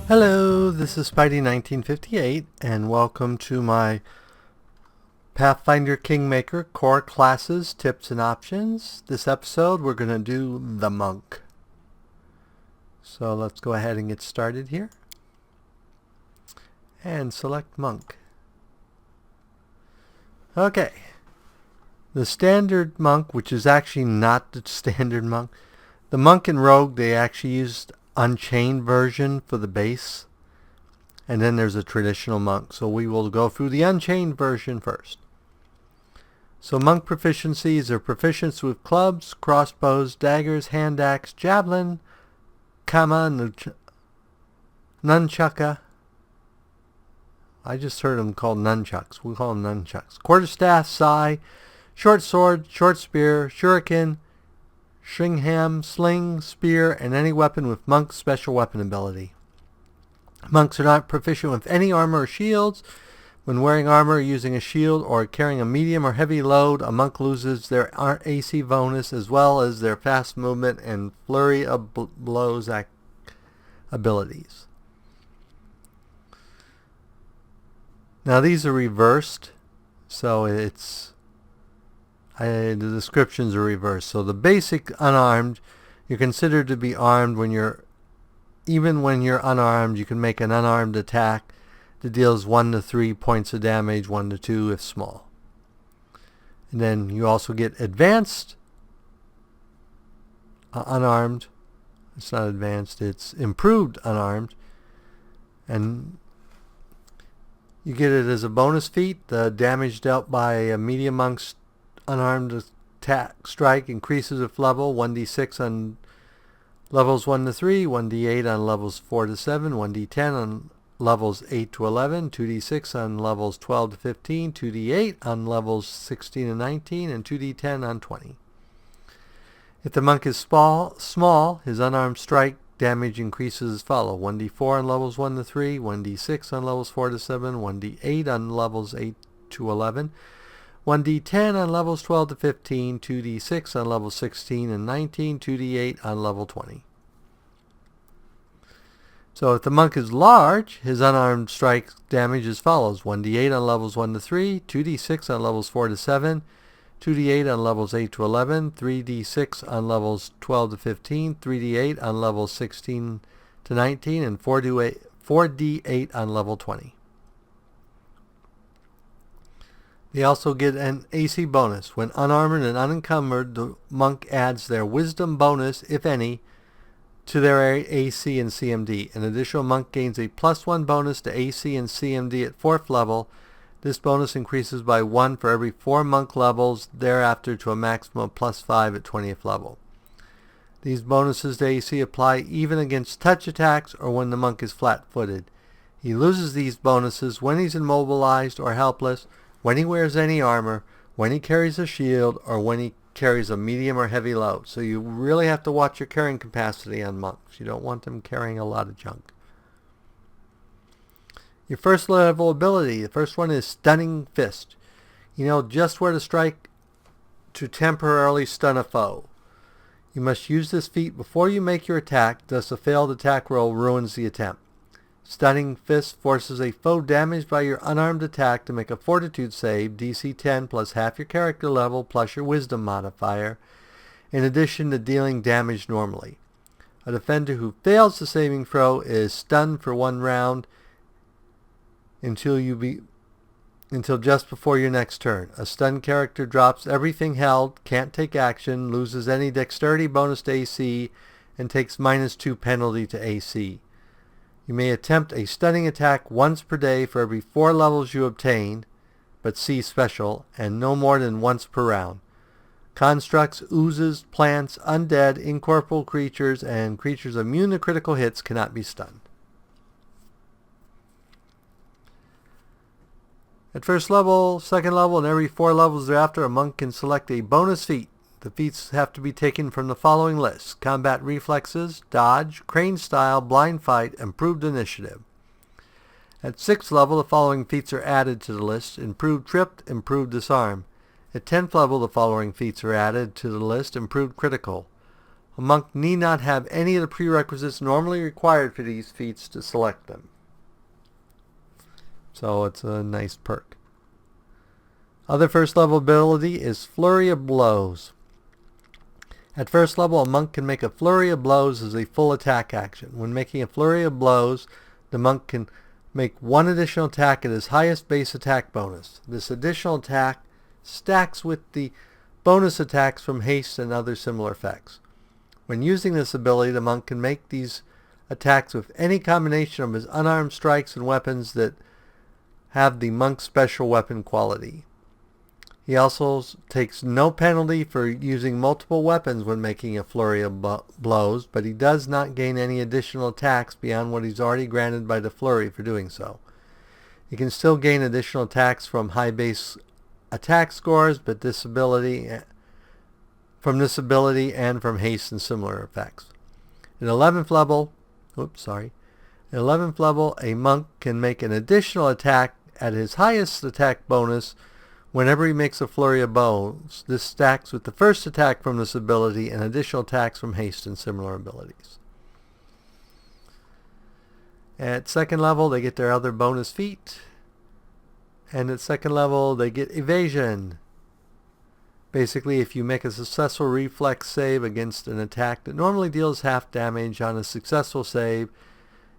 Hello, this is Spidey1958, and welcome to my Pathfinder Kingmaker Core Classes, Tips and Options. This episode we're going to do the Monk. So let's go ahead and get started here. And select Monk. Okay. The standard Monk, which is actually not the standard Monk. The Monk and Rogue, they actually used Unchained version for the base, and then there's a traditional monk, so we will go through the Unchained version first. So monk proficiencies are proficiency with clubs, crossbows, daggers, hand axe, javelin, kama, nunchucka. I just heard them called nunchucks. We call them nunchucks. Quarterstaff, sai, short sword, short spear, shuriken, Shringham, sling, spear, and any weapon with monk's special weapon ability. Monks are not proficient with any armor or shields. When wearing armor, using a shield, or carrying a medium or heavy load, a monk loses their AC bonus as well as their fast movement and Flurry of Blows abilities. Now these are reversed, so the descriptions are reversed. So the basic unarmed, you're considered to be armed even when you're unarmed. You can make an unarmed attack that deals 1 to 3 points of damage, 1 to 2 if small. And then you also get advanced unarmed. It's not advanced, it's improved unarmed. And you get it as a bonus feat. The damage dealt by a medium monk's unarmed attack strike increases with level, 1d6 on levels 1 to 3, 1d8 on levels 4 to 7, 1d10 on levels 8 to 11, 2d6 on levels 12 to 15, 2d8 on levels 16 to 19, and 2d10 on 20. If the monk is small, his unarmed strike damage increases as follows: 1d4 on levels 1 to 3, 1d6 on levels 4 to 7, 1d8 on levels 8 to 11, 1d10 on levels 12 to 15, 2d6 on levels 16 and 19, 2d8 on level 20. So if the monk is large, his unarmed strike damage as follows: 1d8 on levels 1 to 3, 2d6 on levels 4 to 7, 2d8 on levels 8 to 11, 3d6 on levels 12 to 15, 3d8 on levels 16 to 19, and 4d8 on level 20. They also get an AC bonus. When unarmored and unencumbered, the monk adds their wisdom bonus, if any, to their AC and CMD. An additional monk gains a +1 bonus to AC and CMD at 4th level. This bonus increases by 1 for every 4 monk levels thereafter to a maximum of +5 at 20th level. These bonuses to AC apply even against touch attacks or when the monk is flat-footed. He loses these bonuses when he's immobilized or helpless, when he wears any armor, when he carries a shield, or when he carries a medium or heavy load. So you really have to watch your carrying capacity on monks. You don't want them carrying a lot of junk. Your first level ability, the first one is Stunning Fist. You know just where to strike to temporarily stun a foe. You must use this feat before you make your attack, thus a failed attack roll ruins the attempt. Stunning Fist forces a foe damaged by your unarmed attack to make a Fortitude save, DC 10 plus half your character level plus your Wisdom modifier, in addition to dealing damage normally. A defender who fails the saving throw is stunned for 1 round until just before your next turn. A stunned character drops everything held, can't take action, loses any dexterity bonus to AC, and takes -2 penalty to AC. You may attempt a stunning attack once per day for every 4 levels you obtain, but see special, and no more than once per round. Constructs, oozes, plants, undead, incorporeal creatures, and creatures immune to critical hits cannot be stunned. At first level, second level, and every 4 levels thereafter, a monk can select a bonus feat. The feats have to be taken from the following lists: Combat Reflexes, Dodge, Crane Style, Blind Fight, Improved Initiative. At 6th level, the following feats are added to the list: Improved Trip, Improved Disarm. At 10th level, the following feats are added to the list: Improved Critical. A monk need not have any of the prerequisites normally required for these feats to select them. So it's a nice perk. Other first level ability is Flurry of Blows. At first level, a monk can make a Flurry of Blows as a full attack action. When making a Flurry of Blows, the monk can make one additional attack at his highest base attack bonus. This additional attack stacks with the bonus attacks from haste and other similar effects. When using this ability, the monk can make these attacks with any combination of his unarmed strikes and weapons that have the monk's special weapon quality. He also takes no penalty for using multiple weapons when making a Flurry of Blows, but he does not gain any additional attacks beyond what he's already granted by the Flurry for doing so. He can still gain additional attacks from high base attack scores, but from this ability and from haste and similar effects. At 11th level, a monk can make an additional attack at his highest attack bonus whenever he makes a Flurry of Blows. This stacks with the first attack from this ability and additional attacks from haste and similar abilities. At 2nd level, they get their other bonus feat. And at 2nd level, they get Evasion. Basically, if you make a successful reflex save against an attack that normally deals half damage on a successful save,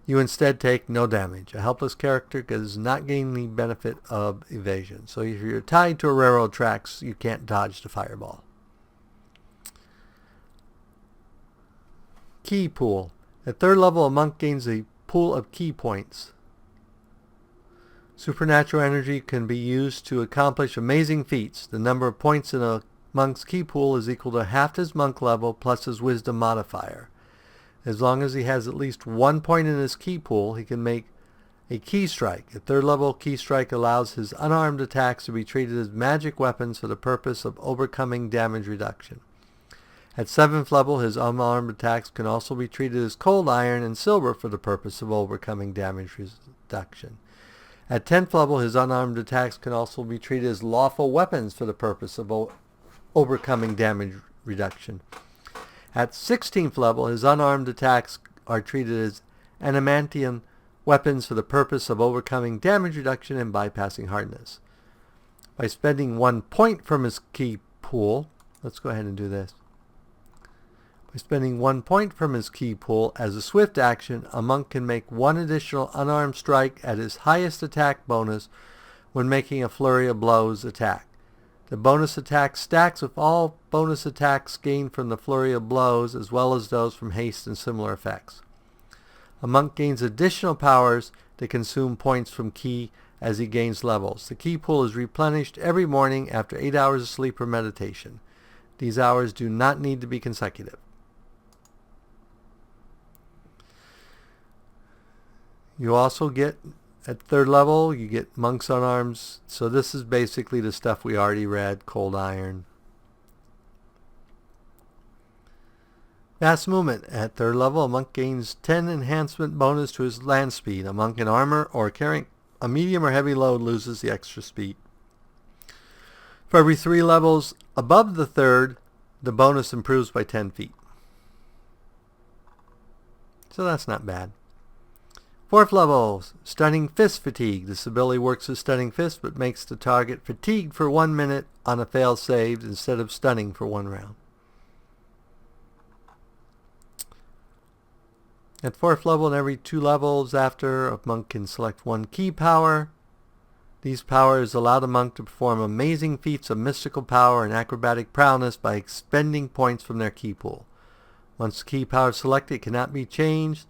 you instead take no damage. A helpless character does not gain the benefit of evasion. So if you're tied to a railroad tracks, you can't dodge the fireball. Key pool. At 3rd level, a monk gains a pool of key points. Supernatural energy can be used to accomplish amazing feats. The number of points in a monk's key pool is equal to half his monk level plus his wisdom modifier. As long as he has at least 1 point in his key pool, he can make a key strike. At 3rd level, key strike allows his unarmed attacks to be treated as magic weapons for the purpose of overcoming damage reduction. At 7th level, his unarmed attacks can also be treated as cold iron and silver for the purpose of overcoming damage reduction. At 10th level, his unarmed attacks can also be treated as lawful weapons for the purpose of overcoming damage reduction. At 16th level, his unarmed attacks are treated as adamantium weapons for the purpose of overcoming damage reduction and bypassing hardness. By spending 1 point from his key pool, let's go ahead and do this. By spending 1 point from his key pool as a swift action, a monk can make one additional unarmed strike at his highest attack bonus when making a Flurry of Blows attack. The bonus attack stacks with all bonus attacks gained from the Flurry of Blows as well as those from haste and similar effects. A monk gains additional powers that consume points from ki as he gains levels. The ki pool is replenished every morning after 8 hours of sleep or meditation. These hours do not need to be consecutive. You also get, at 3rd level, you get Monks on Arms. So this is basically the stuff we already read, Cold Iron. Fast Movement. At 3rd level, a monk gains 10 enhancement bonus to his land speed. A monk in armor or carrying a medium or heavy load loses the extra speed. For every 3 levels above the 3rd, the bonus improves by 10 feet. So that's not bad. 4th level, Stunning Fist Fatigue. This ability works as Stunning Fist but makes the target fatigued for 1 minute on a failed save instead of stunning for 1 round. At 4th level and every 2 levels after, a monk can select 1 key power. These powers allow the monk to perform amazing feats of mystical power and acrobatic prowess by expending points from their key pool. Once the key power is selected, it cannot be changed.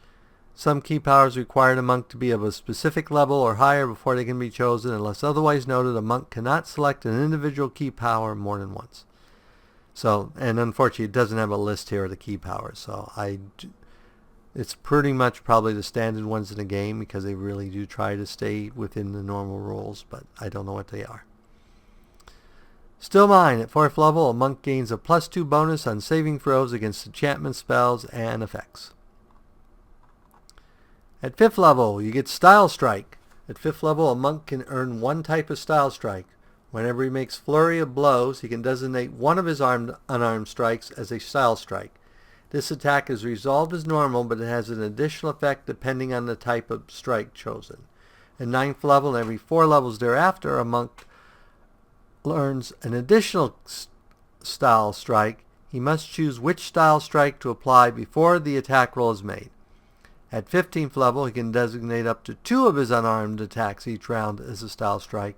Some key powers require the monk to be of a specific level or higher before they can be chosen. Unless otherwise noted, a monk cannot select an individual key power more than once. So, and unfortunately, it doesn't have a list here of the key powers. So it's pretty much probably the standard ones in the game because they really do try to stay within the normal rules, but I don't know what they are. Still Mine. At 4th level, a monk gains a +2 bonus on saving throws against enchantment spells and effects. At 5th level, you get Style Strike. At 5th level, a monk can earn 1 type of Style Strike. Whenever he makes Flurry of Blows, he can designate one of his unarmed strikes as a Style Strike. This attack is resolved as normal, but it has an additional effect depending on the type of strike chosen. At 9th level and every 4 levels thereafter, a monk learns an additional style strike. He must choose which style strike to apply before the attack roll is made. At 15th level, he can designate up to 2 of his unarmed attacks each round as a style strike,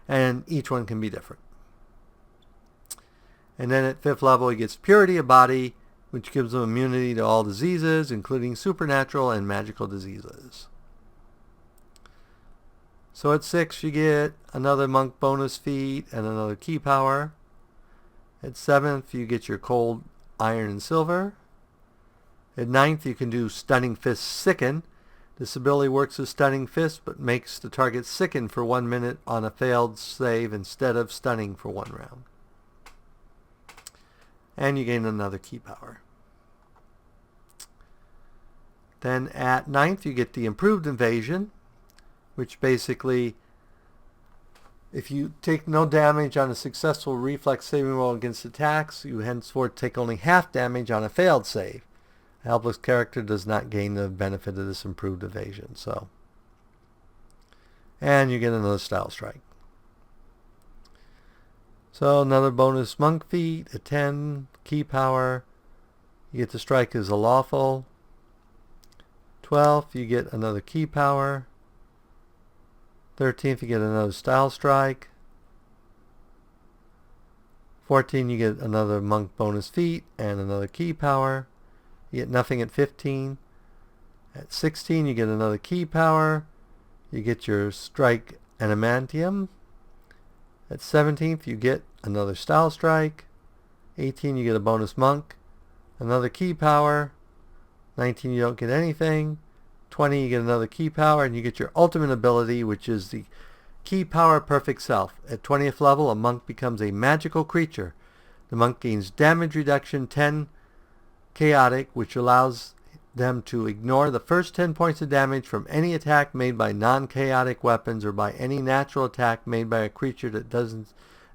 and each one can be different. And then at 5th level, he gets Purity of Body, which gives him immunity to all diseases, including supernatural and magical diseases. So at 6, you get another monk bonus feat and another key power. At 7th, you get your cold, iron, and silver. At 9th, you can do Stunning Fist Sicken. This ability works as Stunning Fist, but makes the target sicken for 1 minute on a failed save instead of stunning for 1 round. And you gain another key power. Then at 9th, you get the Improved Invasion, which basically, if you take no damage on a successful reflex saving roll against attacks, you henceforth take only half damage on a failed save. A helpless character does not gain the benefit of this improved evasion. And you get another style strike. So another bonus monk feat at 10, key power. You get to strike as a lawful. 12th, you get another key power. 13th, you get another style strike. 14, you get another monk bonus feat and another key power. You get nothing at 15. At 16, you get another key power. You get your strike adamantium. At 17th, you get another style strike. 18, you get a bonus monk. Another key power. 19, you don't get anything. 20, you get another key power, and you get your ultimate ability, which is the Key Power Perfect Self. At 20th level, a monk becomes a magical creature. The monk gains damage reduction 10 chaotic, which allows them to ignore the first 10 points of damage from any attack made by non-chaotic weapons or by any natural attack made by a creature that does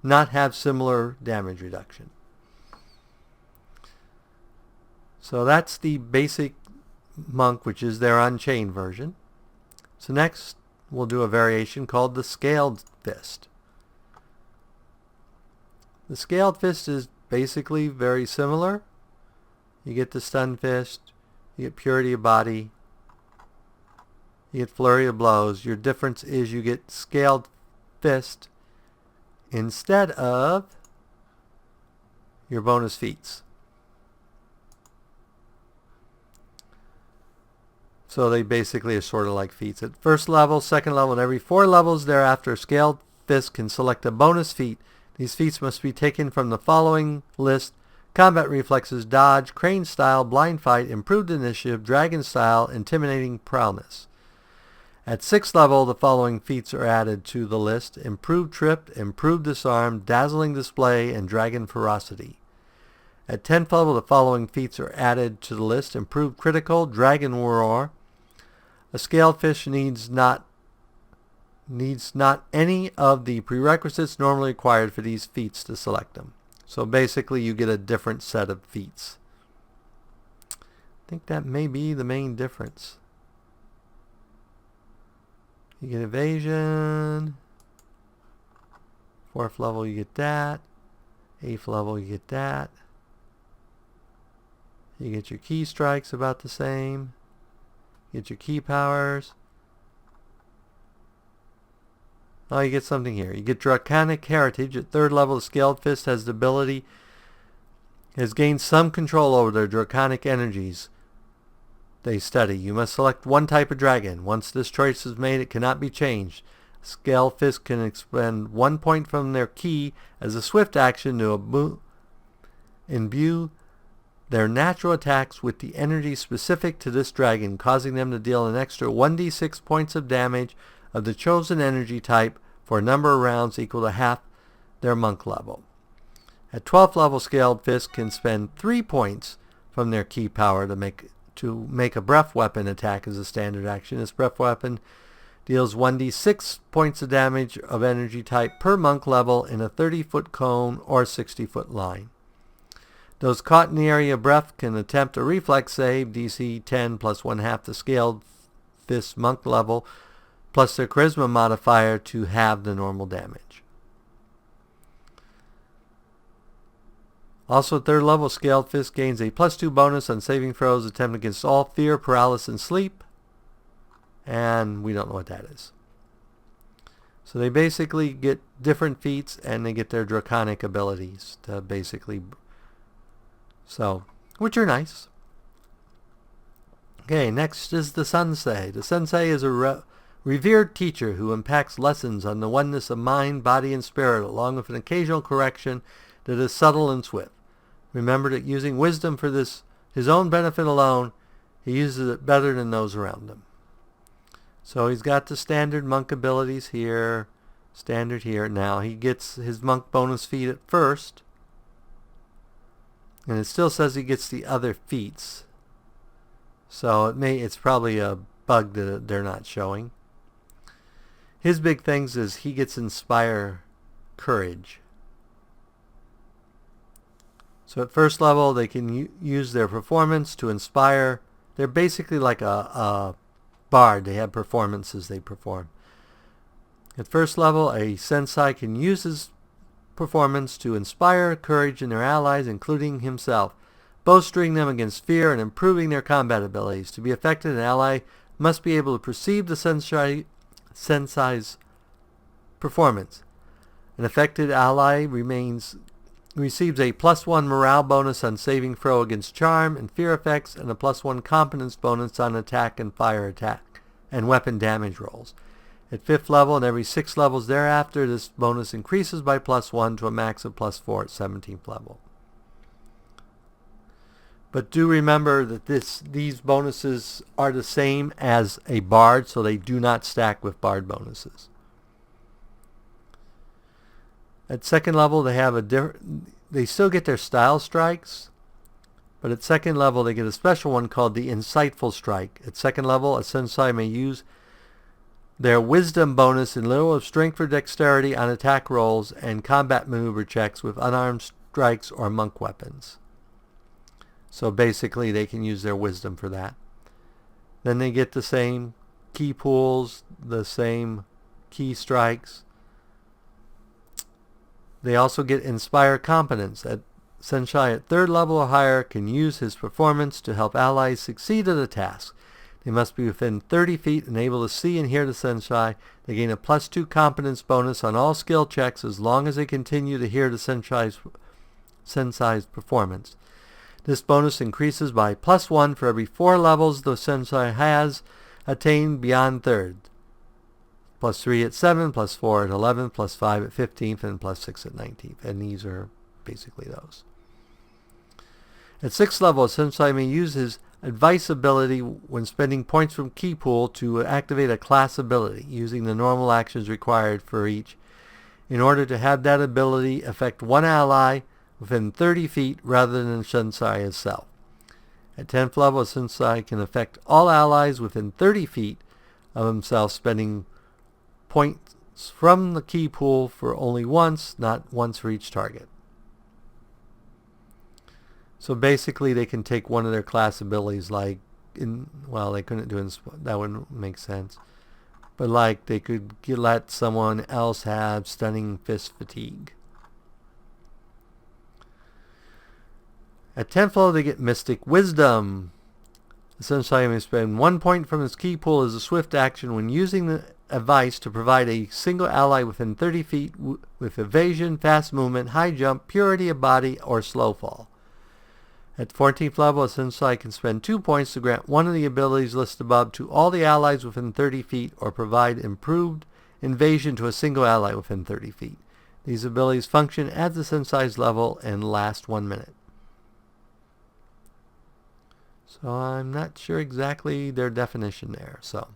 not have similar damage reduction. So that's the basic monk, which is their Unchained version. So next we'll do a variation called the Scaled Fist. The Scaled Fist is basically very similar. You get the Stun Fist, you get Purity of Body, you get Flurry of Blows. Your difference is you get Scaled Fist instead of your bonus feats. So they basically are sort of like feats. At first level, second level, and every 4 levels thereafter, Scaled Fist can select a bonus feat. These feats must be taken from the following list: Combat Reflexes, Dodge, Crane Style, Blind Fight, Improved Initiative, Dragon Style, Intimidating Prowess. At 6th level, the following feats are added to the list: Improved Trip, Improved Disarm, Dazzling Display, and Dragon Ferocity. At 10th level, the following feats are added to the list: Improved Critical, Dragon Roar. A Scaled Fist needs not any of the prerequisites normally required for these feats to select them. So basically you get a different set of feats. I think that may be the main difference. You get evasion. 4th level you get that. 8th level you get that. You get your key strikes about the same. You get your key powers. Oh, you get something here. You get Draconic Heritage. At 3rd level, the Scaled Fist has gained some control over their draconic energies they study. You must select one type of dragon. Once this choice is made, it cannot be changed. Scaled Fist can expend 1 point from their key as a swift action to imbue their natural attacks with the energy specific to this dragon, causing them to deal an extra 1d6 points of damage of the chosen energy type for a number of rounds equal to half their monk level. At 12th level, Scaled Fist can spend 3 points from their key power to make a breath weapon attack as a standard action. This breath weapon deals 1d6 points of damage of energy type per monk level in a 30-foot cone or 60-foot line. Those caught in the area of breath can attempt a reflex save, DC 10 plus 1/2 the scaled fist monk level, plus their charisma modifier to halve the normal damage. Also, 3rd level scaled fist gains a +2 bonus on saving throws attempt against all fear, paralysis, and sleep. And we don't know what that is. So they basically get different feats, and they get their draconic abilities to basically, which are nice. Okay, next is the sensei. The sensei is a revered teacher who impacts lessons on the oneness of mind, body, and spirit, along with an occasional correction that is subtle and swift. Remember that using wisdom for his own benefit alone, he uses it better than those around him. So he's got the standard monk abilities here, standard here. Now he gets his monk bonus feat at first, and it still says he gets the other feats. So it's probably a bug that they're not showing. His big things is he gets Inspire Courage. So at first level, they can use their performance to inspire. They're basically like a bard. They have performances they perform. At first level, a sensei can use his performance to inspire courage in their allies, including himself, bolstering them against fear and improving their combat abilities. To be effective, an ally must be able to perceive the sensei's performance. An affected ally receives a +1 morale bonus on saving throw against charm and fear effects, and a +1 competence bonus on attack and fire attack and weapon damage rolls. At 5th level and every 6 levels thereafter, this bonus increases by +1 to a max of +4 at 17th level. But do remember that these bonuses are the same as a bard, so they do not stack with bard bonuses. At 2nd level, they still get their style strikes, but at 2nd level, they get a special one called the Insightful Strike. At 2nd level, a sensei may use their wisdom bonus in lieu of strength or dexterity on attack rolls and combat maneuver checks with unarmed strikes or monk weapons. So basically, they can use their wisdom for that. Then they get the same key pools, the same key strikes. They also get Inspire Competence. Sensei at 3rd level or higher can use his performance to help allies succeed at a task. They must be within 30 feet and able to see and hear the sensei. They gain a +2 competence bonus on all skill checks as long as they continue to hear the sensei's performance. This bonus increases by +1 for every 4 levels the sensei has attained beyond 3rd. +3 at 7, +4 at 11, +5 at 15th, and +6 at 19th. And these are basically those. At 6th level, a sensei may use his advice ability when spending points from key pool to activate a class ability, using the normal actions required for each, in order to have that ability affect one ally within 30 feet rather than the sensei itself. At 10th level, a sensei can affect all allies within 30 feet of himself, spending points from the key pool for only once, not once for each target. So basically, they can take one of their class abilities, they couldn't do it, that wouldn't make sense. But they could let someone else have Stunning Fist Fatigue. At 10th level, they get Mystic Wisdom. The sensei may spend 1 point from his key pool as a swift action when using the advice to provide a single ally within 30 feet with evasion, fast movement, high jump, purity of body, or slow fall. At 14th level, a sensei can spend 2 points to grant one of the abilities listed above to all the allies within 30 feet or provide improved invasion to a single ally within 30 feet. These abilities function at the sensei's level and last 1 minute. So I'm not sure exactly their definition there. Sensei's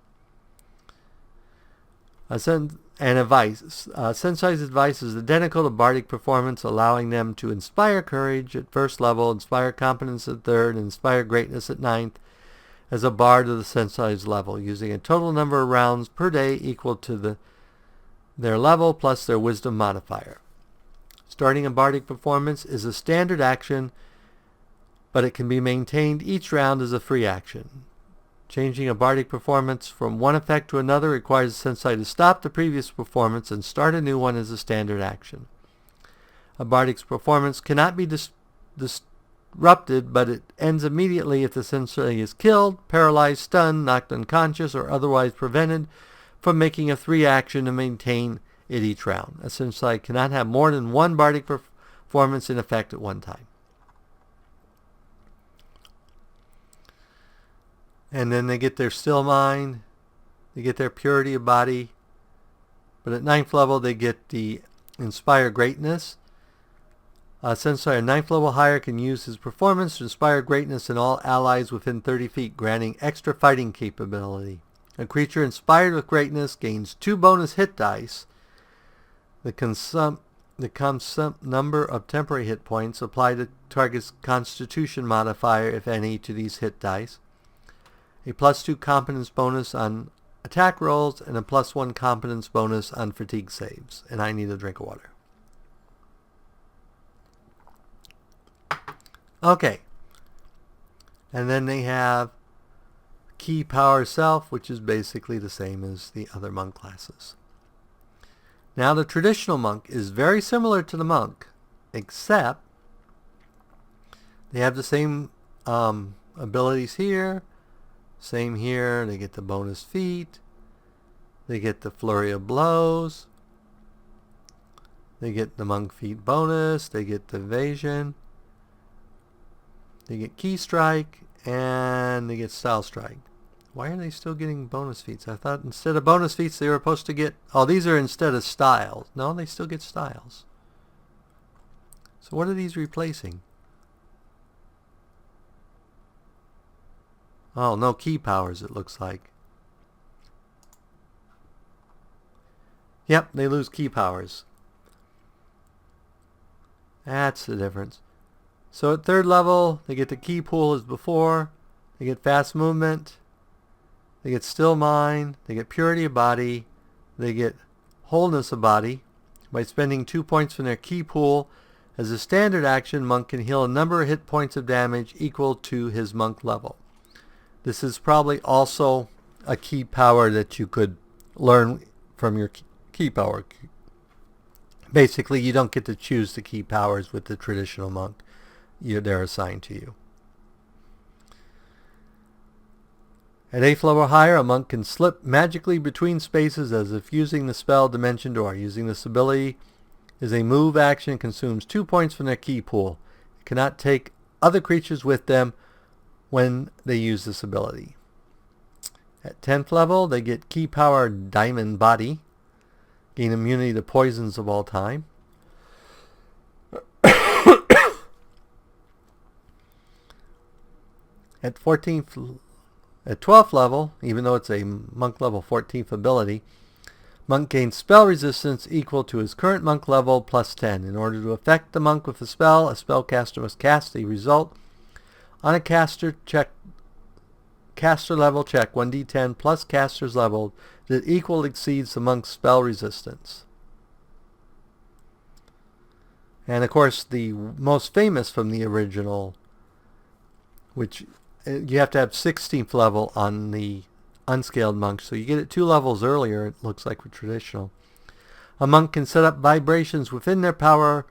advice is identical to bardic performance, allowing them to inspire courage at 1st level, inspire competence at 3rd, and inspire greatness at 9th as a bard of the sensei's level, using a total number of rounds per day equal to their level plus their wisdom modifier. Starting a bardic performance is a standard action but it can be maintained each round as a free action. Changing a bardic performance from one effect to another requires the sensei to stop the previous performance and start a new one as a standard action. A bardic's performance cannot be disrupted, but it ends immediately if the sensei is killed, paralyzed, stunned, knocked unconscious, or otherwise prevented from making a free action to maintain it each round. A sensei cannot have more than one bardic performance in effect at one time. And then they get their still mind, they get their purity of body, but at 9th level they get the inspire greatness. A sensei at 9th level higher can use his performance to inspire greatness in all allies within 30 feet, granting extra fighting capability. A creature inspired with greatness gains 2 bonus hit dice. The number of temporary hit points apply to target's constitution modifier, if any, to these hit dice. A +2 competence bonus on attack rolls, and a +1 competence bonus on fatigue saves. And I need a drink of water. Okay. And then they have Key Power Self, which is basically the same as the other monk classes. Now the traditional monk is very similar to the monk, except they have the same abilities here. Same here. They get the bonus feat. They get the Flurry of Blows. They get the monk feat bonus. They get the evasion. They get key strike, and they get style strike. Why are they still getting bonus feats? I thought instead of bonus feats they were supposed to get... Oh, these are instead of styles. No, they still get styles. So what are these replacing? Oh, no key powers, it looks like. Yep, they lose key powers. That's the difference. So at 3rd level, they get the key pool as before. They get fast movement. They get still mind. They get purity of body. They get wholeness of body. By spending 2 points from their key pool, as a standard action, monk can heal a number of hit points of damage equal to his monk level. This is probably also a key power that you could learn from your key power. Basically, you don't get to choose the key powers with the traditional monk. They're assigned to you. At 8th level or higher, a monk can slip magically between spaces as if using the spell Dimension Door. Using this ability is a move action and consumes 2 points from their key pool. It cannot take other creatures with them when they use this ability. At 10th level, they get key power Diamond Body. Gain immunity to poisons of all time. At 12th level, even though it's a monk level 14th ability, monk gains spell resistance equal to his current monk level plus 10. In order to affect the monk with a spellcaster must cast a result on a caster level check 1d10 plus caster's level that equal exceeds the monk's spell resistance. And of course the most famous from the original, which you have to have 16th level on the unscaled monk, so you get it 2 levels earlier, it looks like with traditional. A monk can set up vibrations within their power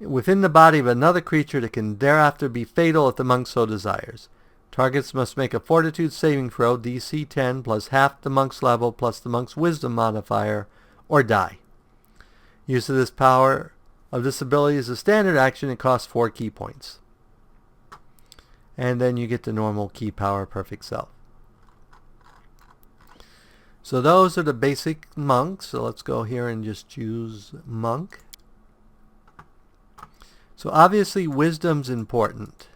within the body of another creature that can thereafter be fatal if the monk so desires. Targets must make a fortitude saving throw, DC 10, plus half the monk's level, plus the monk's wisdom modifier, or die. Use of this power of this ability is a standard action and costs 4 key points. And then you get the normal key power Perfect Self. So those are the basic monks. So let's go here and just choose monk. So obviously wisdom's important.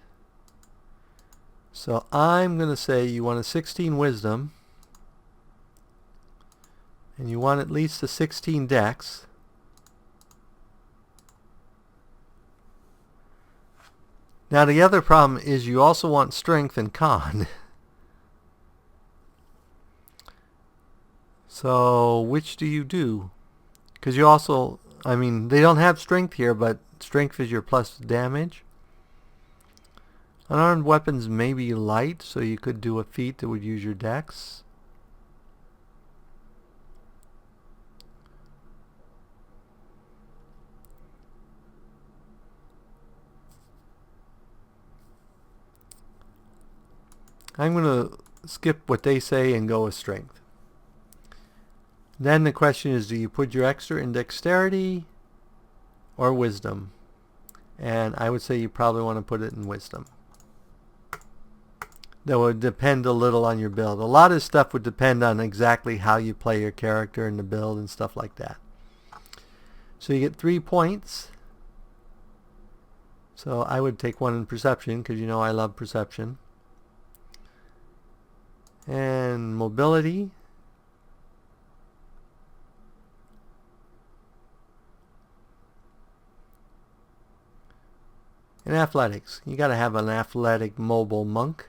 So I'm going to say you want a 16 wisdom. And you want at least a 16 dex. Now the other problem is you also want strength and con. So which do you do? Because you also, I mean, they don't have strength here, but strength is your plus damage. Unarmed weapons may be light, so you could do a feat that would use your dex. I'm going to skip what they say and go with strength. Then the question is, do you put your extra in dexterity or wisdom? And I would say you probably want to put it in wisdom. That would depend a little on your build. A lot of stuff would depend on exactly how you play your character and the build and stuff like that. So you get 3 points. So I would take 1 in perception, because you know I love perception. And mobility. And athletics. You got to have an athletic mobile monk.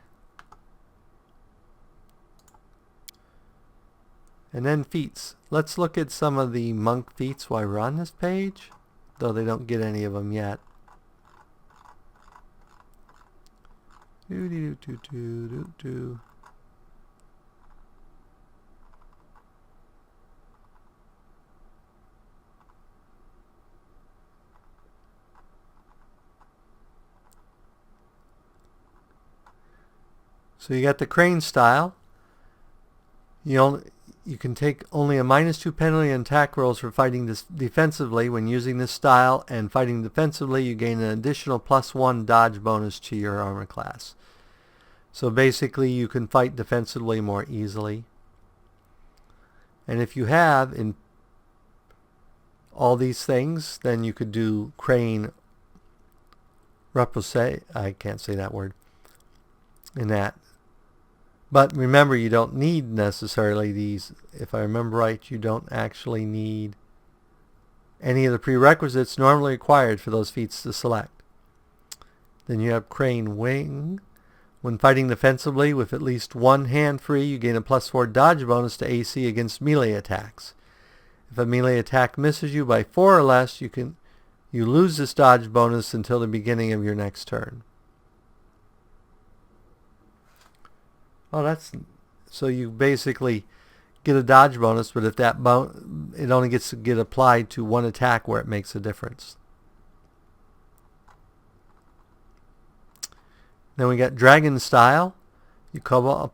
And then feats. Let's look at some of the monk feats while we're on this page, though they don't get any of them yet. So you got the crane style. You can take only a -2 penalty on attack rolls for fighting this defensively. When using this style and fighting defensively, you gain an additional +1 dodge bonus to your armor class. So basically you can fight defensively more easily. And if you have in all these things, then you could do crane repousse. I can't say that word. In that. But remember, you don't need necessarily these. If I remember right, you don't actually need any of the prerequisites normally required for those feats to select. Then you have crane wing. When fighting defensively with at least 1 hand free, you gain a +4 dodge bonus to AC against melee attacks. If a melee attack misses you by 4 or less, you lose this dodge bonus until the beginning of your next turn. Oh, so you basically get a dodge bonus, but if that it only gets to get applied to 1 attack where it makes a difference. Then we got dragon style. You call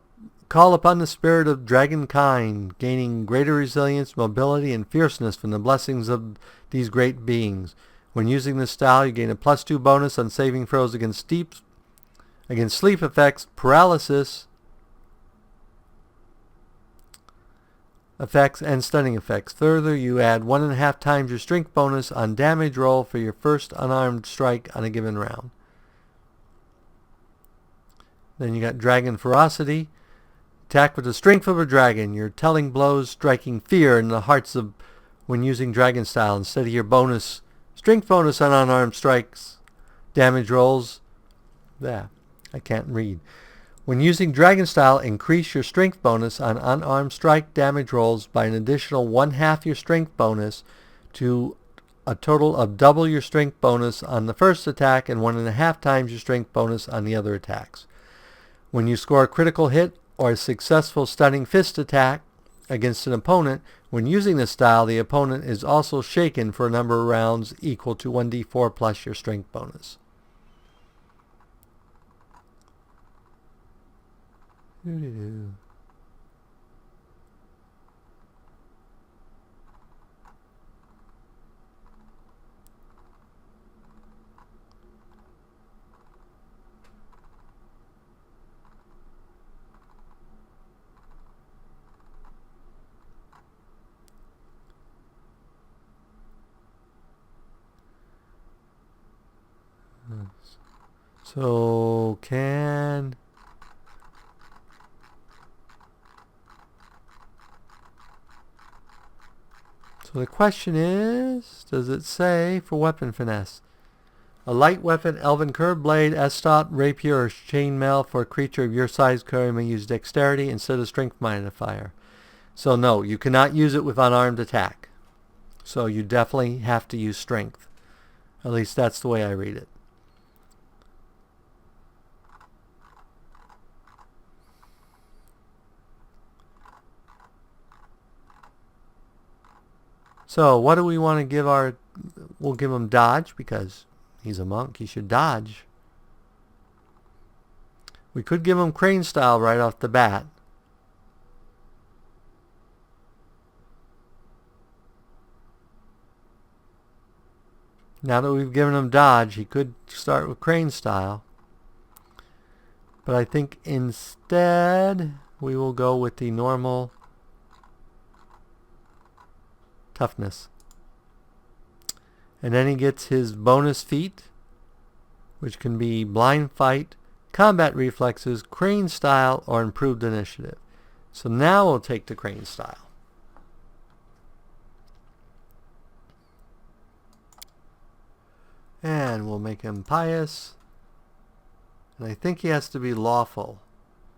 upon the spirit of dragonkind, gaining greater resilience, mobility, and fierceness from the blessings of these great beings. When using this style, you gain a +2 bonus on saving throws against sleep effects, paralysis effects, and stunning effects. Further, you add 1.5 times your strength bonus on damage roll for your first unarmed strike on a given round. Then you got Dragon Ferocity. Attack with the strength of a dragon. Your telling blows striking fear in the hearts of when using dragon style instead of your strength bonus on unarmed strikes, damage rolls. I can't read. When using Dragon Style, increase your strength bonus on unarmed strike damage rolls by an additional 1/2 your strength bonus to a total of double your strength bonus on the first attack and 1.5 times your strength bonus on the other attacks. When you score a critical hit or a successful stunning fist attack against an opponent, when using this style, the opponent is also shaken for a number of rounds equal to 1d4 plus your strength bonus. So the question is, does it say for weapon finesse? A light weapon, elven curved blade, estop, rapier, or chainmail for a creature of your size carry may use dexterity instead of strength modifier. So no, you cannot use it with unarmed attack. So you definitely have to use strength. At least that's the way I read it. So what do we want to give our... We'll give him dodge because he's a monk. He should dodge. We could give him crane style right off the bat. Now that we've given him dodge, he could start with crane style. But I think instead we will go with the normal toughness. And then he gets his bonus feat, which can be blind fight, combat reflexes, crane style, or improved initiative. So now we'll take the crane style. And we'll make him pious. And I think he has to be lawful.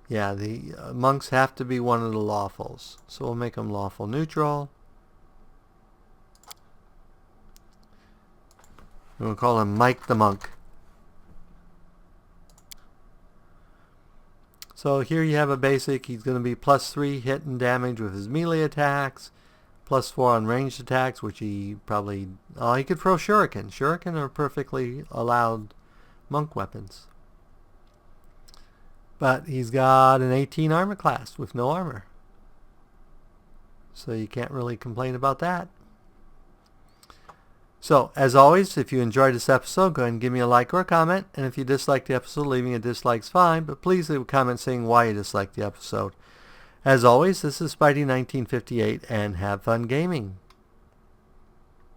Yeah, the monks have to be one of the lawfuls. So we'll make him lawful neutral. And we'll call him Mike the Monk. So here you have a basic. He's going to be +3 hit and damage with his melee attacks. +4 on ranged attacks, which he probably... Oh, he could throw shuriken. Shuriken are perfectly allowed monk weapons. But he's got an 18 armor class with no armor. So you can't really complain about that. So, as always, if you enjoyed this episode, go ahead and give me a like or a comment. And if you disliked the episode, leaving a dislike is fine. But please leave a comment saying why you disliked the episode. As always, this is Spidey1958, and have fun gaming.